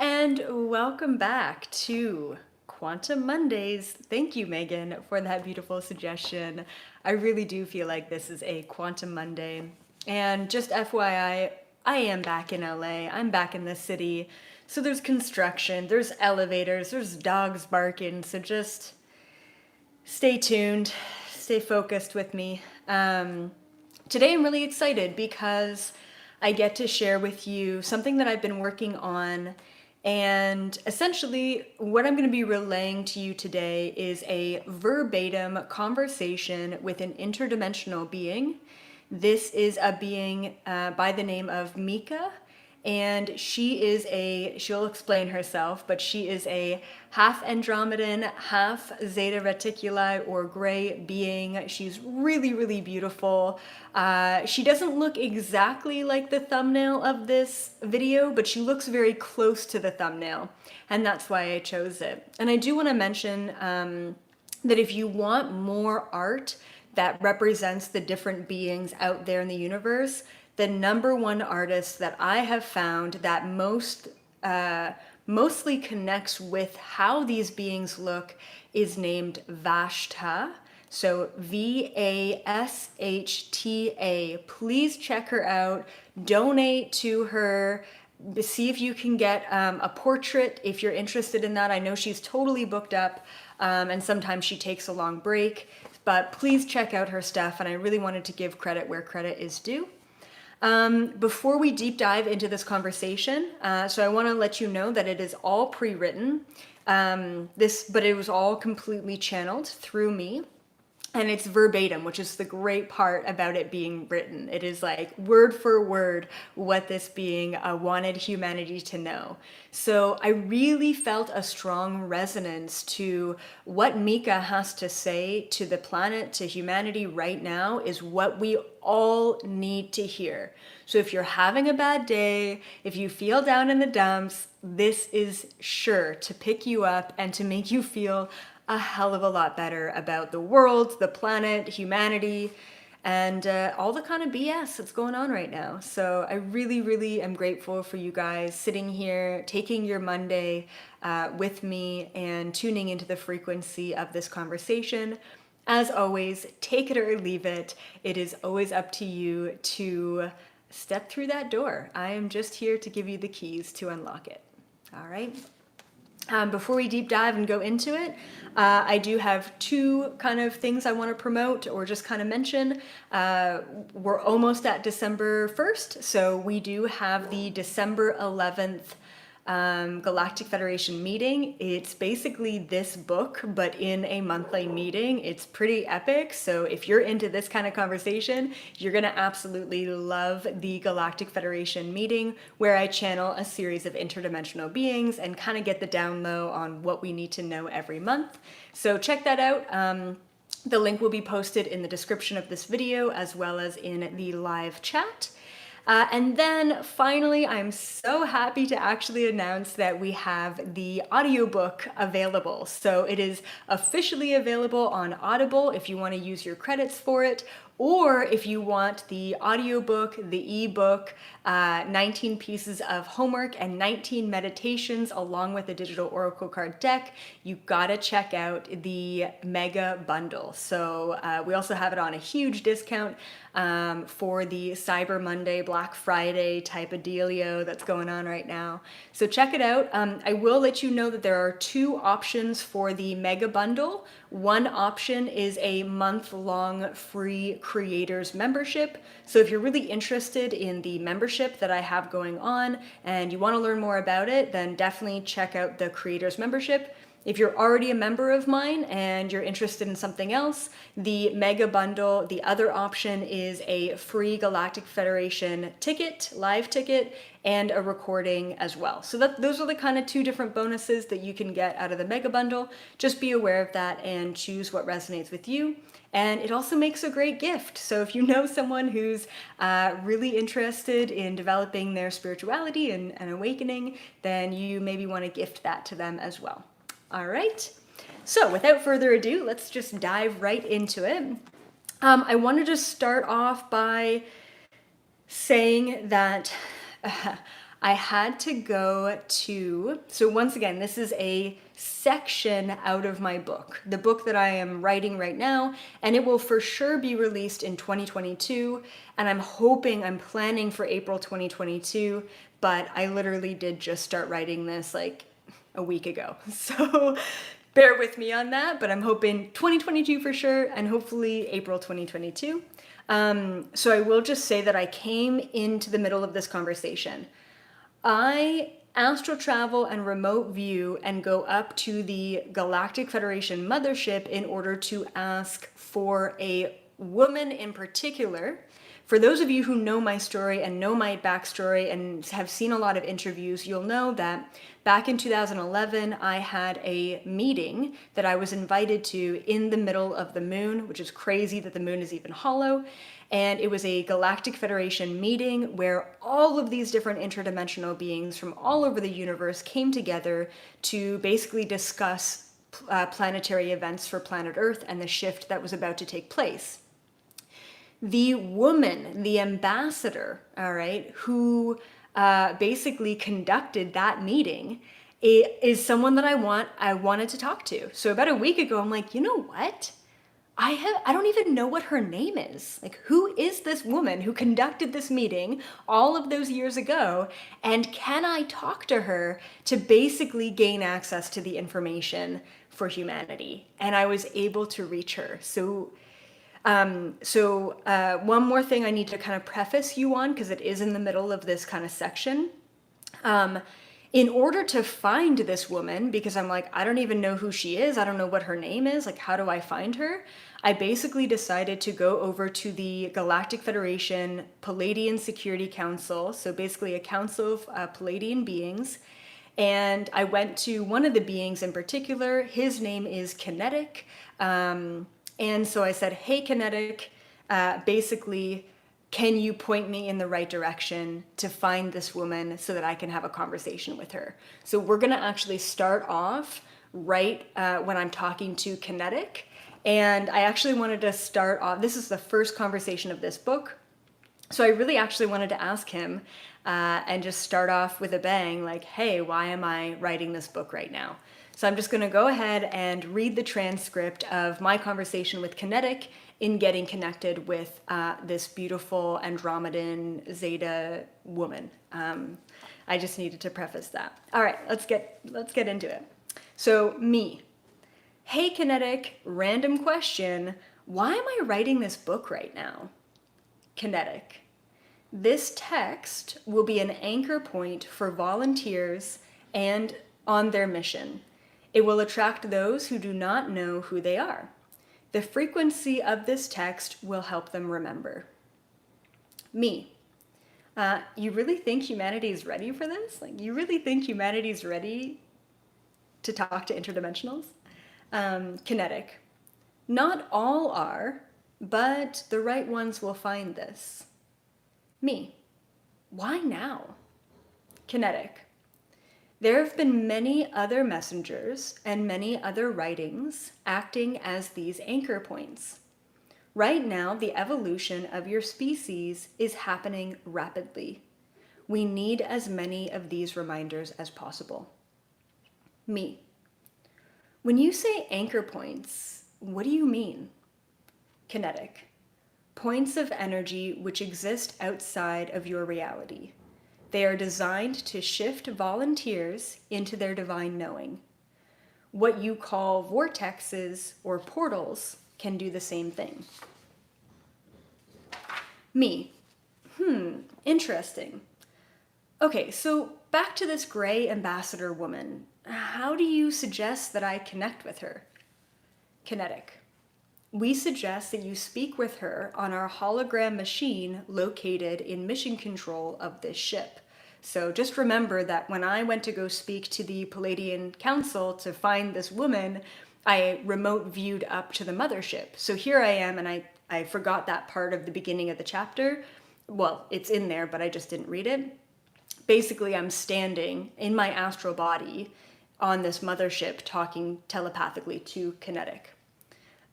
And welcome back to Quantum Mondays. Thank you, Megan, for that beautiful suggestion. I really do feel like this is a Quantum Monday. And just FYI, I am back in LA. I'm back in the city. So there's construction, there's elevators, there's dogs barking. So just stay tuned, stay focused with me. Today I'm really excited because I get to share with you something that I've been working on. And essentially, what I'm going to be relaying to you today is a verbatim conversation with an interdimensional being. This is a being by the name of Micca, and she'll explain herself, but she is a half Andromedan, half Zeta Reticuli or gray being. She's really, really beautiful. She doesn't look exactly like the thumbnail of this video, but she looks very close to the thumbnail, and that's why I chose it. And I do want to mention that if you want more art that represents the different beings out there in the universe, the number one artist that I have found that mostly connects with how these beings look is named Vashta. So Vashta. Please check her out. Donate to her. See if you can get a portrait if you're interested in that. I know she's totally booked up, and sometimes she takes a long break. But please check out her stuff, and I really wanted to give credit where credit is due. Before we deep dive into this conversation, so I want to let you know that it is all pre-written, but it was all completely channeled through me. And it's verbatim, which is the great part about it being written. It is like word for word what this being wanted humanity to know. So I really felt a strong resonance to what Micca has to say to the planet, to humanity right now, is what we all need to hear. So if you're having a bad day, if you feel down in the dumps, this is sure to pick you up and to make you feel a hell of a lot better about the world, the planet, humanity, and all the kind of BS that's going on right now. So I really, really am grateful for you guys sitting here, taking your Monday with me and tuning into the frequency of this conversation. As always, take it or leave it. It is always up to you to step through that door. I am just here to give you the keys to unlock it. All right. Before we deep dive and go into it, I do have two kind of things I want to promote or just kind of mention. We're almost at December 1st, so we do have the December 11th Galactic Federation meeting. It's basically this book, but in a monthly meeting. It's pretty epic. So if you're into this kind of conversation, you're going to absolutely love the Galactic Federation meeting, where I channel a series of interdimensional beings and kind of get the down low on what we need to know every month. So check that out. The link will be posted in the description of this video as well as in the live chat. And then finally, I'm so happy to actually announce that we have the audiobook available. So it is officially available on Audible if you want to use your credits for it, or if you want the audiobook, the ebook, 19 pieces of homework and 19 meditations along with a digital oracle card deck, you gotta check out the mega bundle. So we also have it on a huge discount for the Cyber Monday, Black Friday type of dealio that's going on right now. So check it out. I will let you know that there are two options for the mega bundle. One option is a month-long free creators membership. So if you're really interested in the membership that I have going on and you want to learn more about it, then definitely check out the creators membership. If you're already a member of mine and you're interested in something else, the mega bundle, the other option is a free Galactic Federation ticket, live ticket, and a recording as well. So those are the kind of two different bonuses that you can get out of the mega bundle. Just be aware of that and choose what resonates with you. And it also makes a great gift. So if you know someone who's really interested in developing their spirituality and awakening, then you maybe want to gift that to them as well. All right, so without further ado, let's just dive right into it. I want to just start off by saying that I had to go to, so once again, this is a section out of my book, the book that I am writing right now, and it will for sure be released in 2022. And I'm planning for April 2022, but I literally did just start writing this like a week ago. So bear with me on that, but I'm hoping 2022 for sure, and hopefully April 2022. So I will just say that I came into the middle of this conversation. I astral travel and remote view and go up to the Galactic Federation mothership in order to ask for a woman in particular. For those of you who know my story and know my backstory and have seen a lot of interviews, you'll know that back in 2011, I had a meeting that I was invited to in the middle of the moon, which is crazy that the moon is even hollow. And it was a Galactic Federation meeting where all of these different interdimensional beings from all over the universe came together to basically discuss planetary events for planet Earth and the shift that was about to take place. The woman, the ambassador, all right, who basically conducted that meeting is someone that I wanted to talk to. So about a week ago, I'm like, you know what? I don't even know what her name is. Like, who is this woman who conducted this meeting all of those years ago? And can I talk to her to basically gain access to the information for humanity? And I was able to reach her. So one more thing I need to kind of preface you on, because it is in the middle of this kind of section. In order to find this woman, because I'm like, I don't even know who she is, I don't know what her name is, like, how do I find her? I basically decided to go over to the Galactic Federation Palladian Security Council, so basically a council of Palladian beings, and I went to one of the beings in particular. His name is Kinetic. And so I said, hey, Kinetic, basically, can you point me in the right direction to find this woman so that I can have a conversation with her? So we're going to actually start off right when I'm talking to Kinetic. And I actually wanted to start off, this is the first conversation of this book. So I really actually wanted to ask him and just start off with a bang, like, hey, why am I writing this book right now? So I'm just going to go ahead and read the transcript of my conversation with Kinetic in getting connected with this beautiful Andromedan Zeta woman. I just needed to preface that. All right, let's get into it. So me. Hey, Kinetic, random question. Why am I writing this book right now? Kinetic. This text will be an anchor point for volunteers and on their mission. It will attract those who do not know who they are. The frequency of this text will help them remember. Me. You really think humanity is ready for this? Like, you really think humanity is ready to talk to interdimensionals? Kinetic. Not all are, but the right ones will find this. Me. Why now? Kinetic. There have been many other messengers and many other writings acting as these anchor points. Right now, the evolution of your species is happening rapidly. We need as many of these reminders as possible. Me. When you say anchor points, what do you mean? Kinetic. Points of energy which exist outside of your reality. They are designed to shift volunteers into their divine knowing. What you call vortexes or portals can do the same thing. Me. Interesting. Okay, so back to this gray ambassador woman. How do you suggest that I connect with her? Kinetic. We suggest that you speak with her on our hologram machine located in mission control of this ship. So just remember that when I went to go speak to the Palladian Council to find this woman, I remote viewed up to the mothership. So here I am, and I forgot that part of the beginning of the chapter. Well, it's in there, but I just didn't read it. Basically, I'm standing in my astral body on this mothership talking telepathically to Kinetic.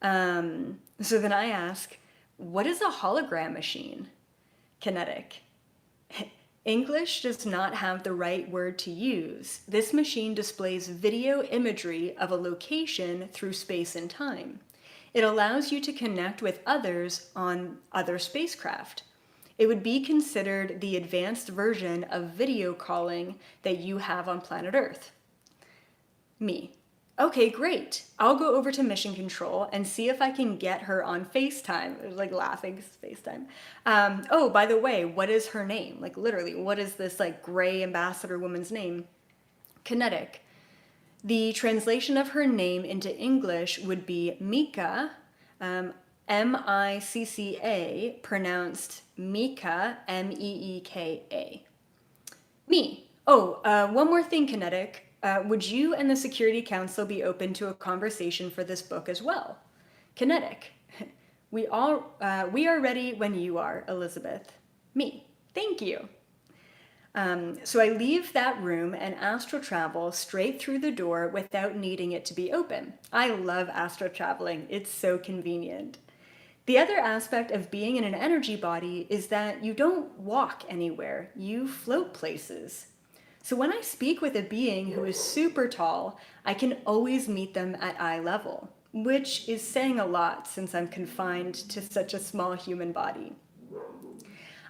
So then I ask, what is a hologram machine? Kinetic. English does not have the right word to use. This machine displays video imagery of a location through space and time. It allows you to connect with others on other spacecraft. It would be considered the advanced version of video calling that you have on planet Earth. Me. Okay, great. I'll go over to Mission Control and see if I can get her on FaceTime. It was like laughing FaceTime. Oh, by the way, what is her name? Like literally, what is this like gray ambassador woman's name? Kinetic. The translation of her name into English would be Micca, M-I-C-C-A, pronounced Micca, M-E-E-K-A. Me. Oh, one more thing, Kinetic. Would you and the Security Council be open to a conversation for this book as well? Kinetic. We are ready when you are, Elizabeth. Me. Thank you. So I leave that room and astral travel straight through the door without needing it to be open. I love astral traveling. It's so convenient. The other aspect of being in an energy body is that you don't walk anywhere. You float places. So when I speak with a being who is super tall, I can always meet them at eye level, which is saying a lot since I'm confined to such a small human body.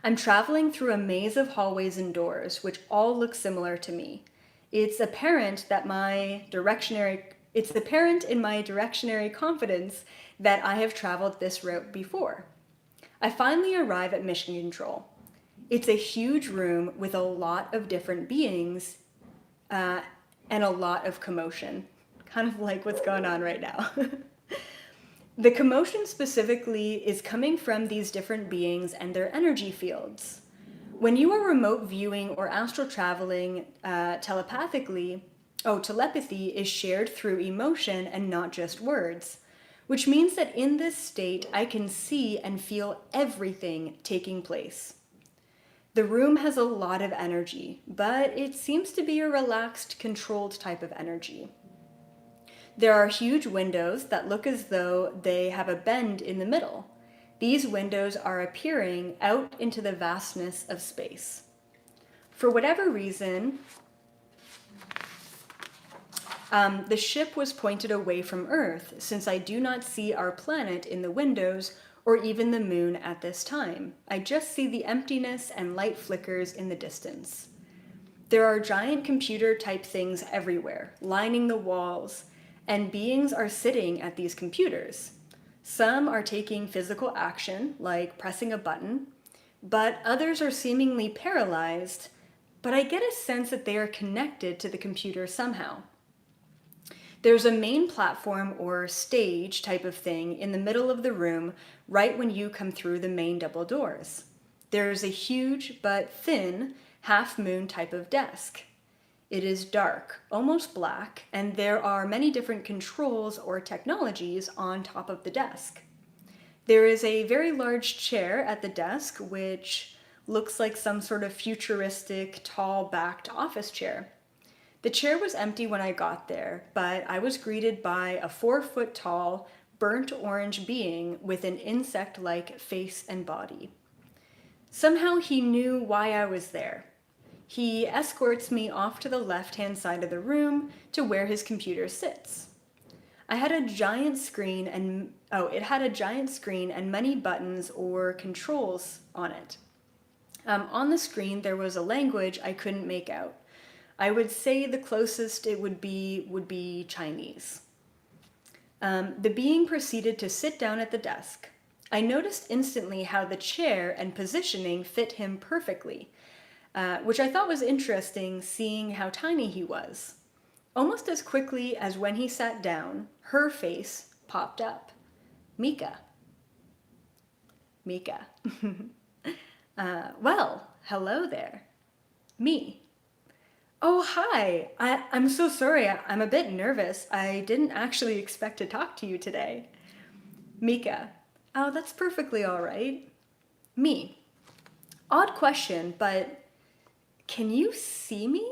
I'm traveling through a maze of hallways and doors, which all look similar to me. It's apparent in my directionary confidence that I have traveled this route before. I finally arrive at Mission Control. It's a huge room with a lot of different beings and a lot of commotion, kind of like what's going on right now. The commotion specifically is coming from these different beings and their energy fields. When you are remote viewing or astral traveling telepathy is shared through emotion and not just words, which means that in this state, I can see and feel everything taking place. The room has a lot of energy, but it seems to be a relaxed, controlled type of energy. There are huge windows that look as though they have a bend in the middle. These windows are appearing out into the vastness of space. For whatever reason, the ship was pointed away from Earth, since I do not see our planet in the windows or even the moon at this time. I just see the emptiness and light flickers in the distance. There are giant computer-type things everywhere, lining the walls, and beings are sitting at these computers. Some are taking physical action, like pressing a button, but others are seemingly paralyzed, but I get a sense that they are connected to the computer somehow. There's a main platform or stage type of thing in the middle of the room right when you come through the main double doors. There's a huge but thin half-moon type of desk. It is dark, almost black, and there are many different controls or technologies on top of the desk. There is a very large chair at the desk, which looks like some sort of futuristic, tall-backed office chair. The chair was empty when I got there, but I was greeted by a 4-foot-tall, burnt orange being with an insect-like face and body. Somehow he knew why I was there. He escorts me off to the left-hand side of the room to where his computer sits. It had a giant screen and many buttons or controls on it. On the screen there was a language I couldn't make out. I would say the closest it would be Chinese. The being proceeded to sit down at the desk. I noticed instantly how the chair and positioning fit him perfectly, which I thought was interesting, seeing how tiny he was. Almost as quickly as when he sat down, her face popped up. Micca. Micca. Well, hello there. Me. Oh, hi. I'm so sorry. I'm a bit nervous. I didn't actually expect to talk to you today. Micca. Oh, that's perfectly all right. Me. Odd question, but can you see me?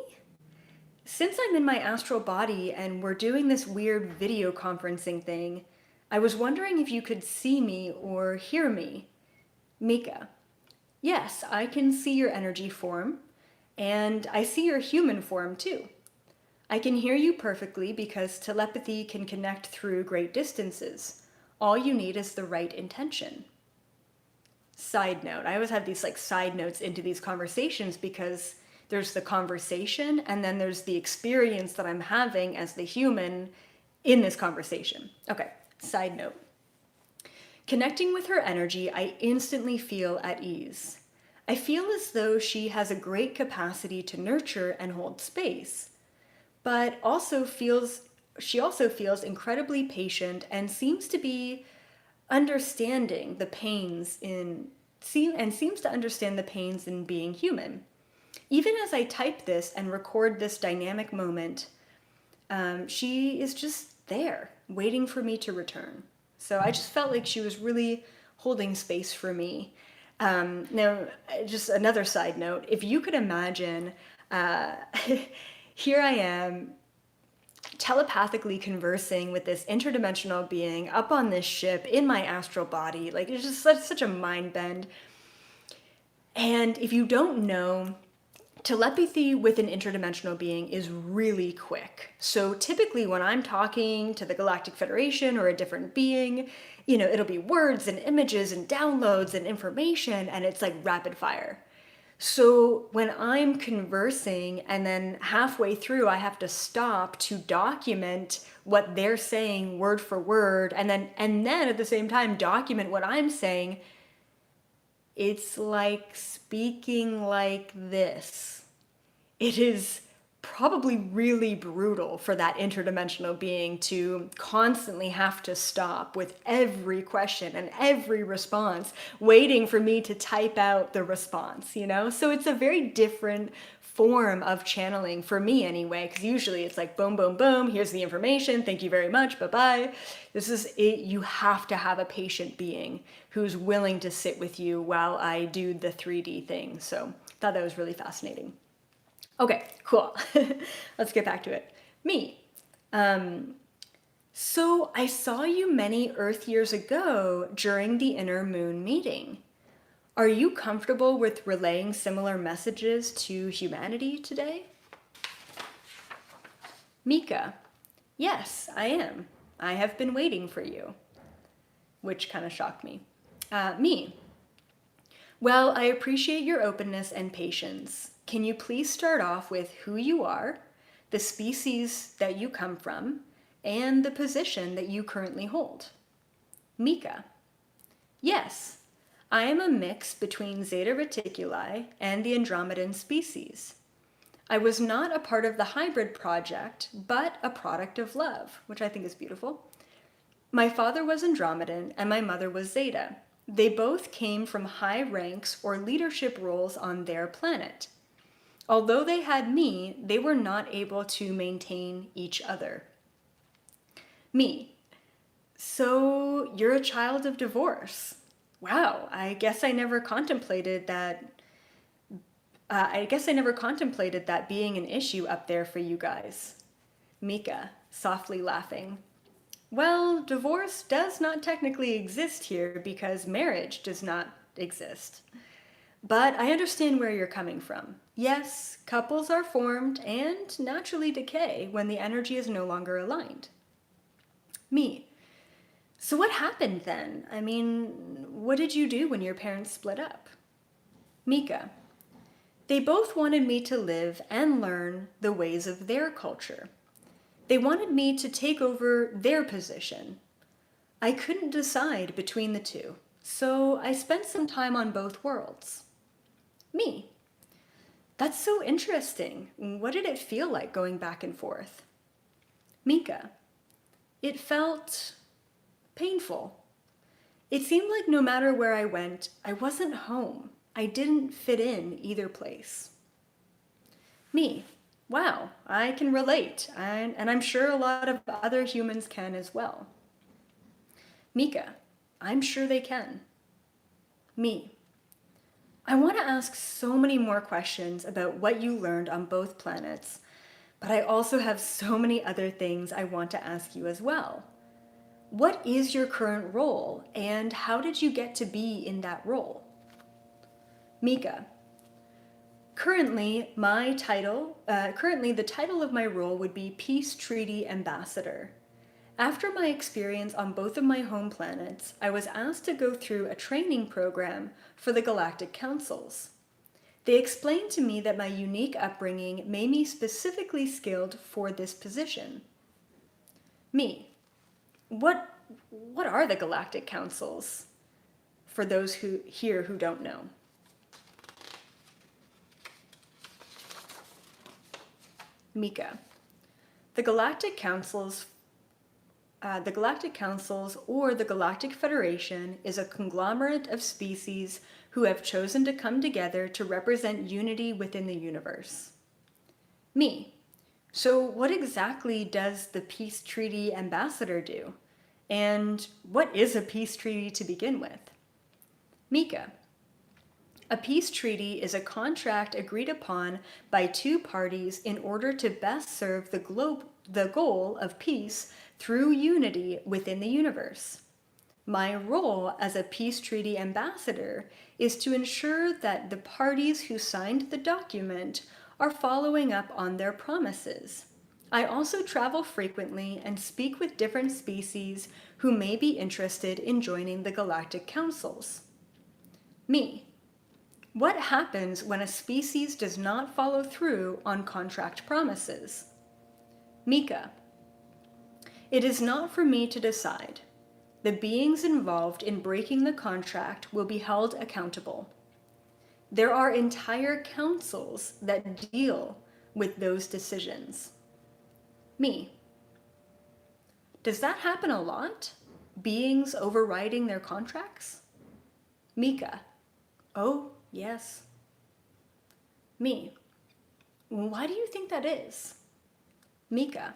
Since I'm in my astral body and we're doing this weird video conferencing thing, I was wondering if you could see me or hear me. Micca. Yes, I can see your energy form. And I see your human form too. I can hear you perfectly because telepathy can connect through great distances. All you need is the right intention. Side note, I always have these like side notes into these conversations because there's the conversation and then there's the experience that I'm having as the human in this conversation. Okay, side note. Connecting with her energy, I instantly feel at ease. I feel as though she has a great capacity to nurture and hold space, but she also feels incredibly patient and seems to be understanding the pains in seems to understand the pains in being human. Even as I type this and record this dynamic moment, she is just there, waiting for me to return. So I just felt like she was really holding space for me. Now, just another side note, if you could imagine, here I am telepathically conversing with this interdimensional being up on this ship in my astral body. Like, it's just such a mind bend. And if you don't know, telepathy with an interdimensional being is really quick. So typically when I'm talking to the Galactic Federation or a different being, it'll be words and images and downloads and information, and it's like rapid fire. So when I'm conversing and then halfway through I have to stop to document what they're saying word for word, and then at the same time document what I'm saying, it's like speaking like this. It is probably really brutal for that interdimensional being to constantly have to stop with every question and every response, waiting for me to type out the response, So it's a very different form of channeling for me anyway, because usually it's like boom, boom, boom, here's the information, thank you very much, bye-bye. This is it. You have to have a patient being who's willing to sit with you while I do the 3D thing. So I thought that was really fascinating. Okay, cool. Let's get back to it. Me. So I saw you many Earth years ago during the inner moon meeting. Are you comfortable with relaying similar messages to humanity today? Micca. Yes, I am. I have been waiting for you. Which kind of shocked me. Me. Well, I appreciate your openness and patience. Can you please start off with who you are, the species that you come from, and the position that you currently hold? Micca. Yes, I am a mix between Zeta Reticuli and the Andromedan species. I was not a part of the hybrid project, but a product of love, which I think is beautiful. My father was Andromedan and my mother was Zeta. They both came from high ranks or leadership roles on their planet. Although they had me, they were not able to maintain each other. Me. So you're a child of divorce. Wow, I guess I never contemplated that. Being an issue up there for you guys. Micca, softly laughing. Well, divorce does not technically exist here because marriage does not exist. But I understand where you're coming from. Yes, couples are formed and naturally decay when the energy is no longer aligned. Me. So what happened then? I mean, what did you do when your parents split up? Micca. They both wanted me to live and learn the ways of their culture. They wanted me to take over their position. I couldn't decide between the two, so I spent some time on both worlds. Me. That's so interesting. What did it feel like going back and forth? Micca. It felt painful. It seemed like no matter where I went, I wasn't home. I didn't fit in either place. Me. Wow, I can relate, and I'm sure a lot of other humans can as well. Micca. I'm sure they can. Me. I want to ask so many more questions about what you learned on both planets, but I also have so many other things I want to ask you as well. What is your current role, and how did you get to be in that role? Micca. Currently, the title of my role would be Peace Treaty Ambassador. After my experience on both of my home planets, I was asked to go through a training program for the Galactic Councils. They explained to me that my unique upbringing made me specifically skilled for this position. Me. What are the Galactic Councils? For those who don't know. Micca. The Galactic Councils or the Galactic Federation is a conglomerate of species who have chosen to come together to represent unity within the universe. Me. So what exactly does the Peace Treaty Ambassador do? And what is a peace treaty to begin with? Micca. A peace treaty is a contract agreed upon by two parties in order to best serve the goal of peace through unity within the universe. My role as a peace treaty ambassador is to ensure that the parties who signed the document are following up on their promises. I also travel frequently and speak with different species who may be interested in joining the Galactic Councils. Me. What happens when a species does not follow through on contract promises? Micca. It is not for me to decide. The beings involved in breaking the contract will be held accountable. There are entire councils that deal with those decisions. Me. Does that happen a lot? Beings overriding their contracts? Micca. Oh, yes. Me. Why do you think that is? Micca.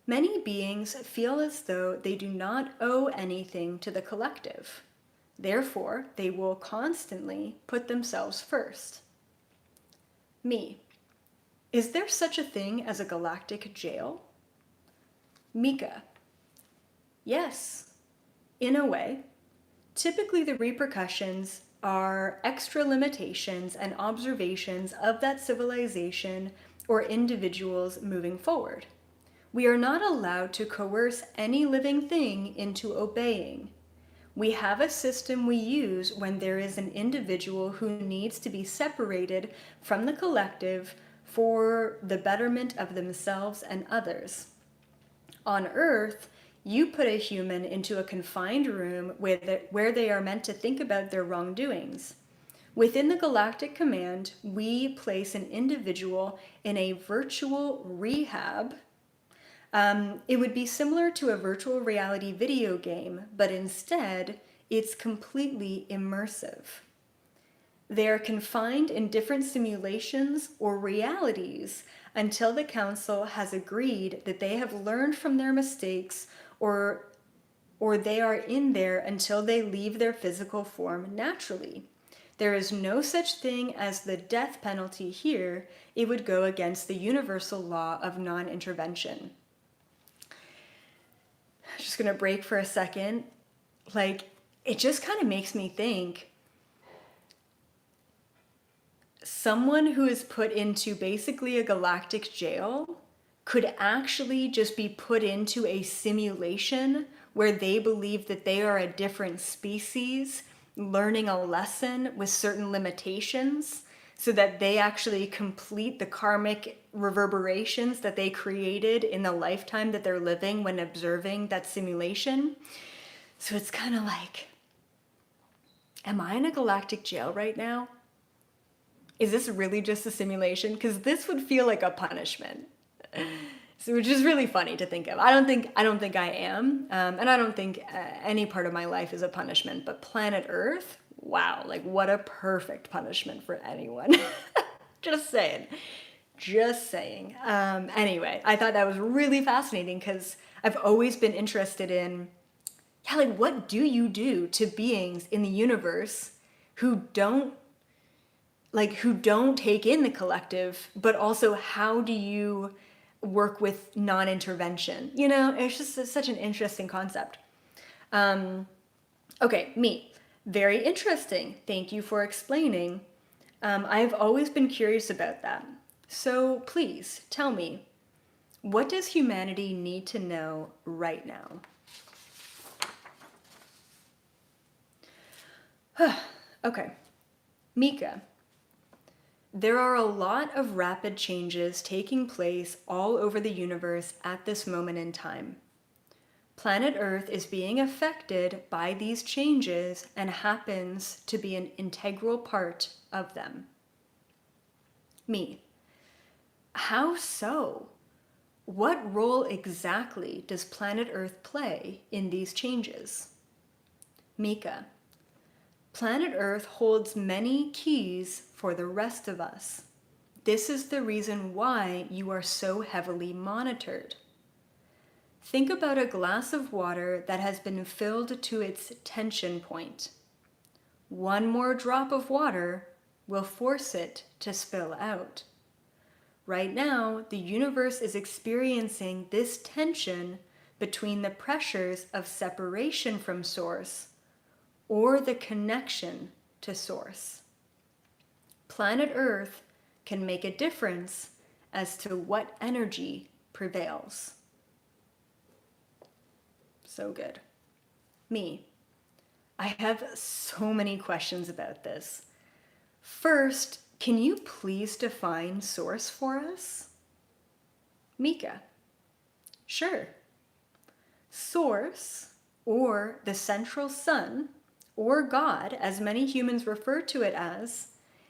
Many beings feel as though they do not owe anything to the collective. Therefore, they will constantly put themselves first. Me. Is there such a thing as a galactic jail? Micca. Yes, in a way. Typically, the repercussions are extra limitations and observations of that civilization or individuals moving forward. We are not allowed to coerce any living thing into obeying. We have a system we use when there is an individual who needs to be separated from the collective for the betterment of themselves and others. On Earth, you put a human into a confined room where they are meant to think about their wrongdoings. Within the Galactic Command, we place an individual in a virtual rehab. It would be similar to a virtual reality video game, but instead, it's completely immersive. They are confined in different simulations or realities until the council has agreed that they have learned from their mistakes, or they are in there until they leave their physical form naturally. There is no such thing as the death penalty here. It would go against the universal law of non-intervention. Just gonna break for a second. It just kind of makes me think, someone who is put into basically a galactic jail could actually just be put into a simulation where they believe that they are a different species, learning a lesson with certain limitations, so that they actually complete the karmic reverberations that they created in the lifetime that they're living when observing that simulation. So it's kind of like, am I in a galactic jail right now? Is this really just a simulation? Because this would feel like a punishment. So, which is really funny to think of. I don't think I am, and I don't think any part of my life is a punishment. But planet Earth, wow, what a perfect punishment for anyone. Just saying. Anyway, I thought that was really fascinating because I've always been interested in, what do you do to beings in the universe who don't take in the collective, but also how do you work with non-intervention? It's just such an interesting concept. Okay, me. Very interesting. Thank you for explaining. I've always been curious about that. So please tell me, what does humanity need to know right now? Okay, Micca. There are a lot of rapid changes taking place all over the universe at this moment in time. Planet Earth is being affected by these changes and happens to be an integral part of them. Me. How so? What role exactly does planet Earth play in these changes? Micca. Planet Earth holds many keys for the rest of us. This is the reason why you are so heavily monitored. Think about a glass of water that has been filled to its tension point. One more drop of water will force it to spill out. Right now, the universe is experiencing this tension between the pressures of separation from Source or the connection to Source. Planet Earth can make a difference as to what energy prevails. So good. Me. I have so many questions about this. First, can you please define Source for us? Micca. Sure. Source, or the central sun, or God, as many humans refer to it as,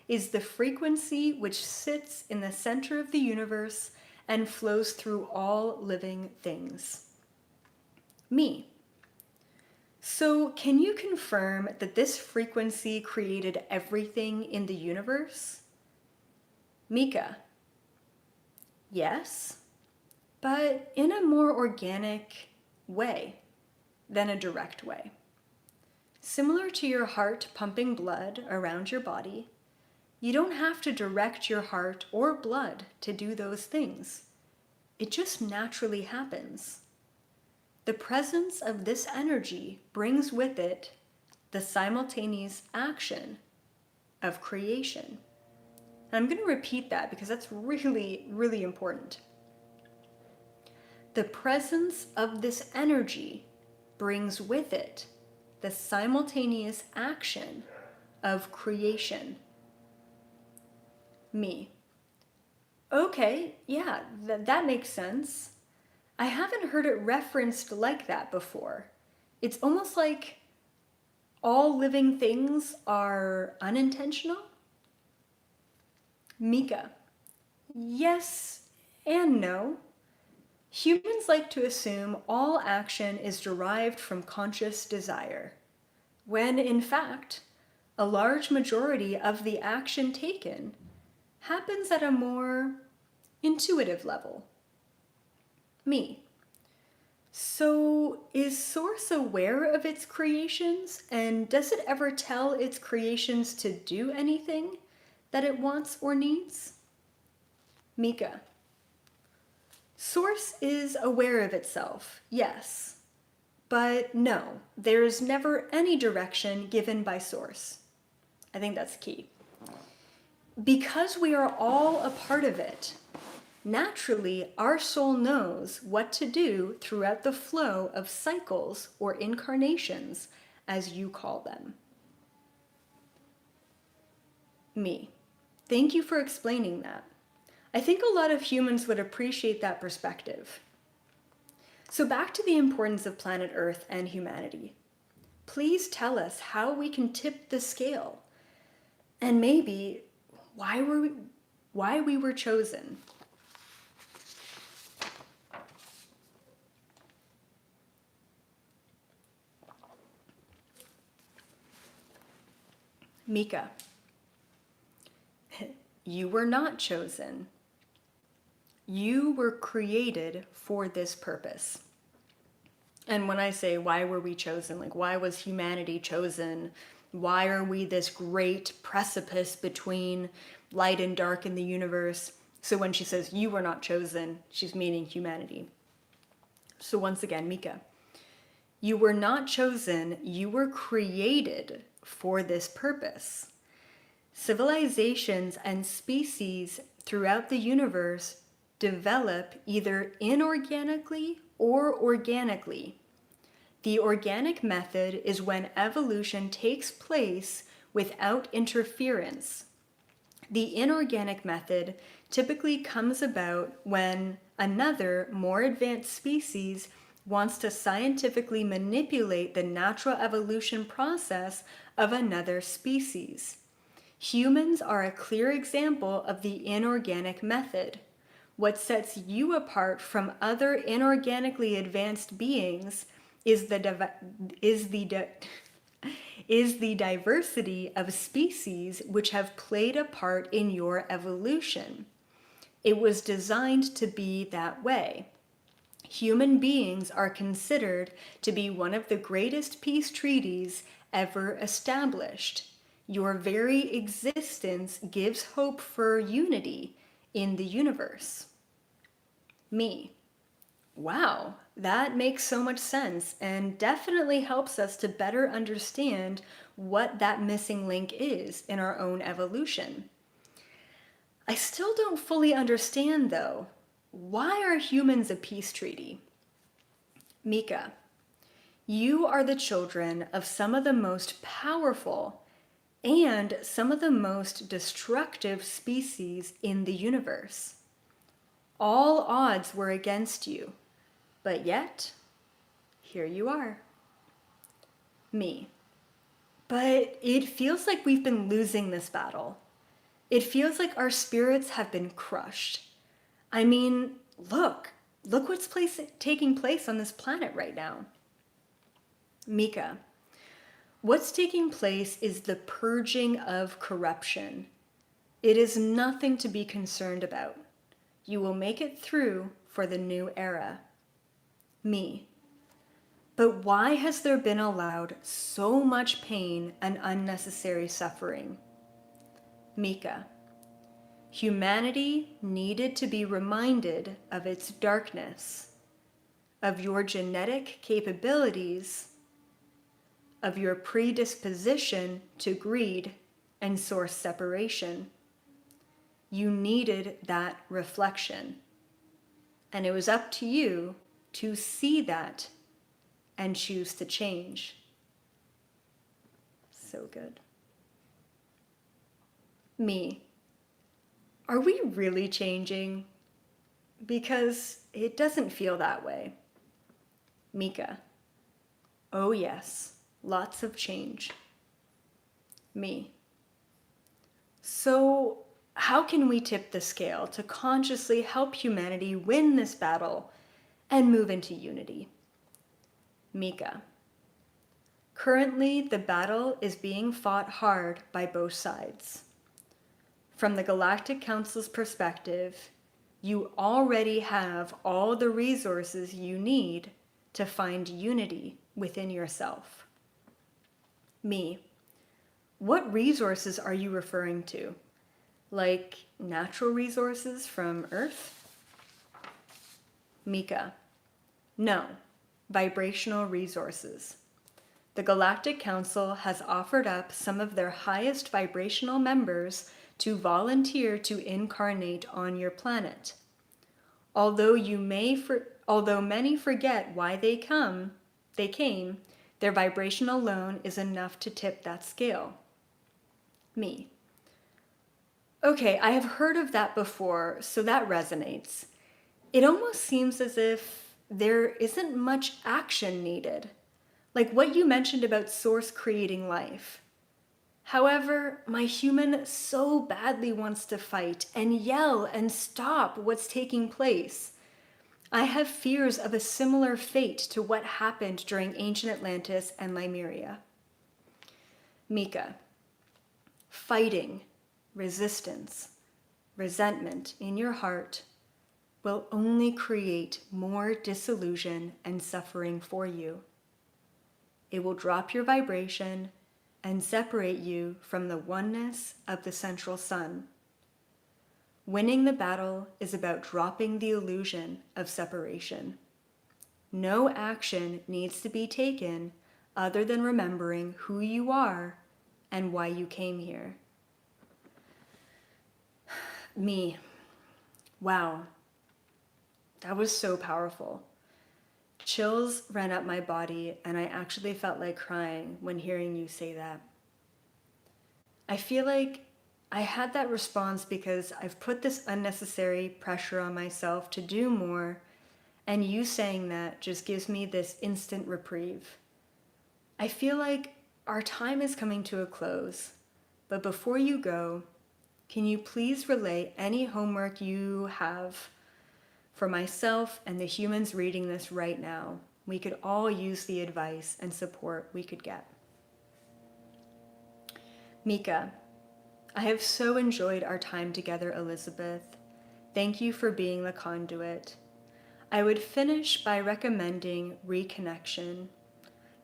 is the frequency which sits in the center of the universe and flows through all living things. Me. So, can you confirm that this frequency created everything in the universe? Micca. Yes, but in a more organic way than a direct way. Similar to your heart pumping blood around your body, you don't have to direct your heart or blood to do those things. It just naturally happens. The presence of this energy brings with it the simultaneous action of creation. And I'm going to repeat that because that's really, really important. The presence of this energy brings with it the simultaneous action of creation. Me. Okay, yeah, that makes sense. I haven't heard it referenced like that before. It's almost like all living things are unintentional. Micca. Yes and no. Humans like to assume all action is derived from conscious desire, when in fact, a large majority of the action taken happens at a more intuitive level. Me. So, is Source aware of its creations, and does it ever tell its creations to do anything that it wants or needs? Micca. Source is aware of itself, yes. But no, there's never any direction given by Source. I think that's key. Because we are all a part of it, naturally our soul knows what to do throughout the flow of cycles or incarnations, as you call them. Me. Thank you for explaining that. I think a lot of humans would appreciate that perspective. So back to the importance of planet Earth and humanity. Please tell us how we can tip the scale, and maybe why we were chosen. Micca. You were not chosen. You were created for this purpose. And when I say why were we chosen, like why was humanity chosen? Why are we this great precipice between light and dark in the universe? So when she says you were not chosen, she's meaning humanity. So once again, Micca, you were not chosen, you were created for this purpose. Civilizations and species throughout the universe develop either inorganically or organically. The organic method is when evolution takes place without interference. The inorganic method typically comes about when another, more advanced species wants to scientifically manipulate the natural evolution process of another species. Humans are a clear example of the inorganic method. What sets you apart from other inorganically advanced beings is the diversity of species which have played a part in your evolution. It was designed to be that way. Human beings are considered to be one of the greatest peace treaties ever established. Your very existence gives hope for unity in the universe. Me. Wow, that makes so much sense and definitely helps us to better understand what that missing link is in our own evolution. I still don't fully understand, though. Why are humans a peace treaty? Micca, you are the children of some of the most powerful and some of the most destructive species in the universe. All odds were against you, but yet, here you are. Me. But it feels like we've been losing this battle. It feels like our spirits have been crushed. I mean, look what's taking place on this planet right now. Micca, what's taking place is the purging of corruption. It is nothing to be concerned about. You will make it through for the new era. Me, but why has there been allowed so much pain and unnecessary suffering? Micca, humanity needed to be reminded of its darkness, of your genetic capabilities, of your predisposition to greed and source separation. You needed that reflection, and it was up to you to see that and choose to change. So good. Me. Are we really changing? Because it doesn't feel that way. Micca. Oh yes, lots of change. Me. So how can we tip the scale to consciously help humanity win this battle and move into unity? Micca. Currently, the battle is being fought hard by both sides. From the Galactic Council's perspective, you already have all the resources you need to find unity within yourself. Me. What resources are you referring to? Like natural resources from Earth? Micca. No, vibrational resources. The Galactic Council has offered up some of their highest vibrational members to volunteer to incarnate on your planet. Although many forget why they came, their vibration alone is enough to tip that scale. Me. Okay, I have heard of that before, so that resonates. It almost seems as if there isn't much action needed, like what you mentioned about Source creating life. However, my human so badly wants to fight and yell and stop what's taking place. I have fears of a similar fate to what happened during ancient Atlantis and Lemuria. Micca. Fighting, resistance, resentment in your heart will only create more disillusion and suffering for you. It will drop your vibration and separate you from the oneness of the central sun. Winning the battle is about dropping the illusion of separation. No action needs to be taken other than remembering who you are and why you came here. Me. Wow. That was so powerful. Chills ran up my body, and I actually felt like crying when hearing you say that. I feel like I had that response because I've put this unnecessary pressure on myself to do more, and you saying that just gives me this instant reprieve. I feel like our time is coming to a close, but before you go, can you please relay any homework you have for myself and the humans reading this right now? We could all use the advice and support we could get. Micca, I have so enjoyed our time together, Elizabeth. Thank you for being the conduit. I would finish by recommending reconnection.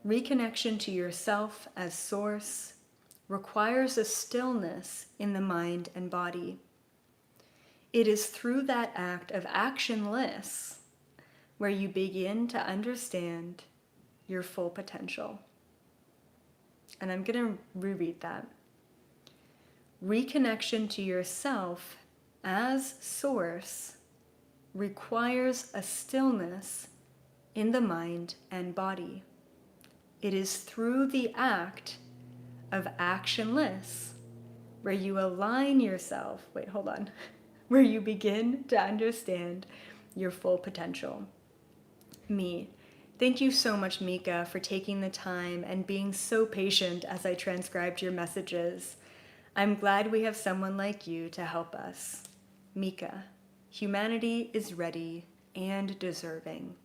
Reconnection to yourself as source requires a stillness in the mind and body. It is through that act of actionless where you begin to understand your full potential. And I'm going to reread that. Reconnection to yourself as source requires a stillness in the mind and body. It is through the act of actionless where you align yourself, where you begin to understand your full potential. Me. Thank you so much, Micca, for taking the time and being so patient as I transcribed your messages. I'm glad we have someone like you to help us. Micca, humanity is ready and deserving.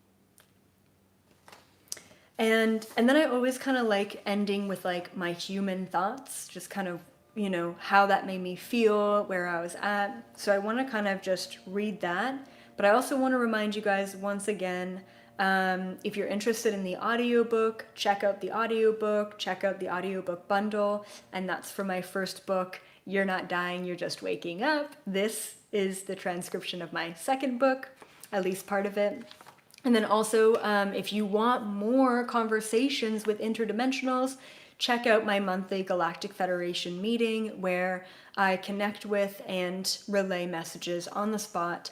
And then I always kind of like ending with like my human thoughts, just kind of, how that made me feel, where I was at. So I want to kind of just read that. But I also want to remind you guys once again, if you're interested in the audiobook, check out the audiobook bundle. And that's for my first book, You're Not Dying, You're Just Waking Up. This is the transcription of my second book, at least part of it. And then also, if you want more conversations with interdimensionals, check out my monthly Galactic Federation meeting where I connect with and relay messages on the spot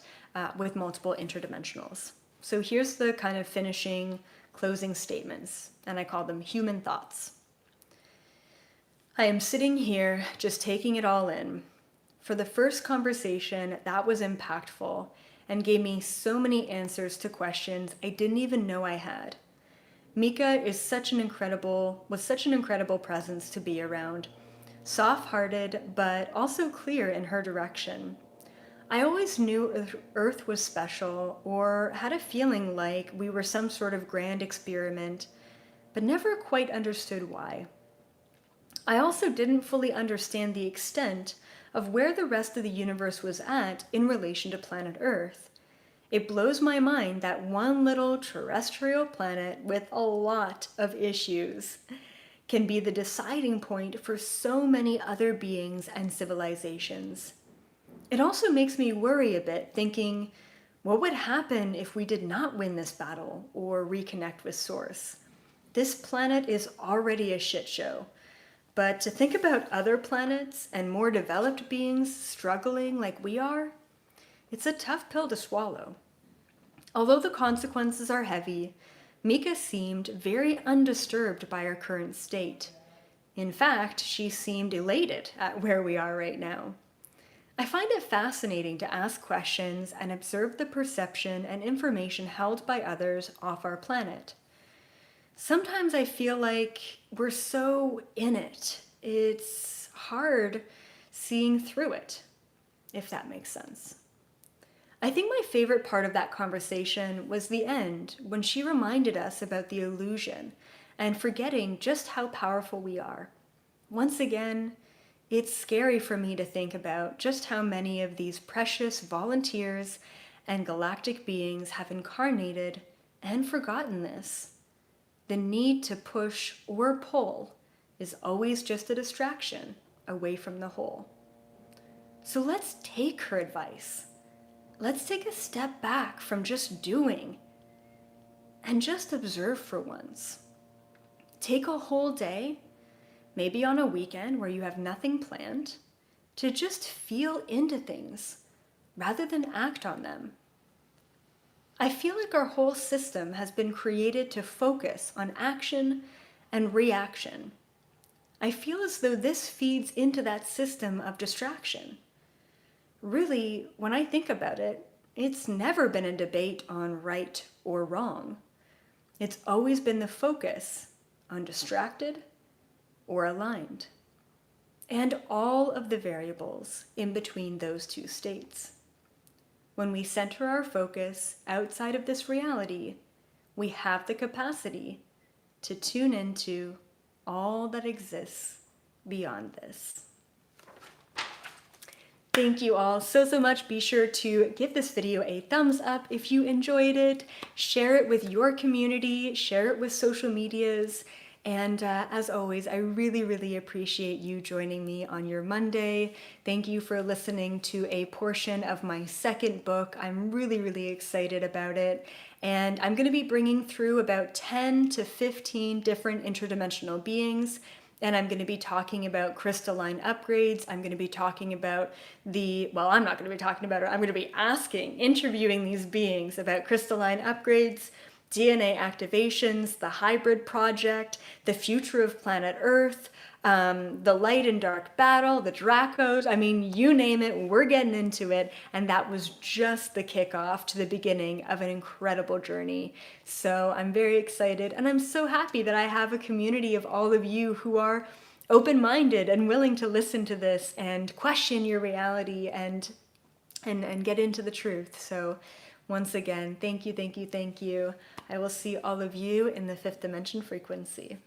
with multiple interdimensionals. So here's the kind of finishing, closing statements, and I call them human thoughts. I am sitting here just taking it all in. For the first conversation, that was impactful and gave me so many answers to questions I didn't even know I had. Micca was such an incredible presence to be around, soft-hearted but also clear in her direction. I always knew Earth was special or had a feeling like we were some sort of grand experiment, but never quite understood why. I also didn't fully understand the extent of where the rest of the universe was at in relation to planet Earth. It blows my mind that one little terrestrial planet with a lot of issues can be the deciding point for so many other beings and civilizations. It also makes me worry a bit, thinking, what would happen if we did not win this battle or reconnect with Source? This planet is already a shit show. But to think about other planets and more developed beings struggling like we are, it's a tough pill to swallow. Although the consequences are heavy, Micca seemed very undisturbed by our current state. In fact, she seemed elated at where we are right now. I find it fascinating to ask questions and observe the perception and information held by others off our planet. Sometimes I feel like we're so in it, it's hard seeing through it, if that makes sense. I think my favorite part of that conversation was the end, when she reminded us about the illusion and forgetting just how powerful we are. Once again, it's scary for me to think about just how many of these precious volunteers and galactic beings have incarnated and forgotten this. The need to push or pull is always just a distraction away from the whole. So let's take her advice. Let's take a step back from just doing and just observe for once. Take a whole day, maybe on a weekend where you have nothing planned, to just feel into things rather than act on them. I feel like our whole system has been created to focus on action and reaction. I feel as though this feeds into that system of distraction. Really, when I think about it, it's never been a debate on right or wrong. It's always been the focus on distracted or aligned, and all of the variables in between those two states. When we center our focus outside of this reality, we have the capacity to tune into all that exists beyond this. Thank you all so much. Be sure to give this video a thumbs up if you enjoyed it. Share it with your community, share it with social medias. And as always, I really appreciate you joining me on your Monday. Thank you for listening to a portion of my second book. I'm really excited about it. And I'm going to be bringing through about 10 to 15 different interdimensional beings. And I'm going to be talking about crystalline upgrades. I'm going to be talking about I'm not going to be talking about it. I'm going to be interviewing these beings about crystalline upgrades, DNA activations, the hybrid project, the future of planet Earth, the light and dark battle, the Dracos. I mean, you name it, we're getting into it. And that was just the kickoff to the beginning of an incredible journey. So I'm very excited, and I'm so happy that I have a community of all of you who are open-minded and willing to listen to this and question your reality and get into the truth. So once again, thank you. I will see all of you in the fifth dimension frequency.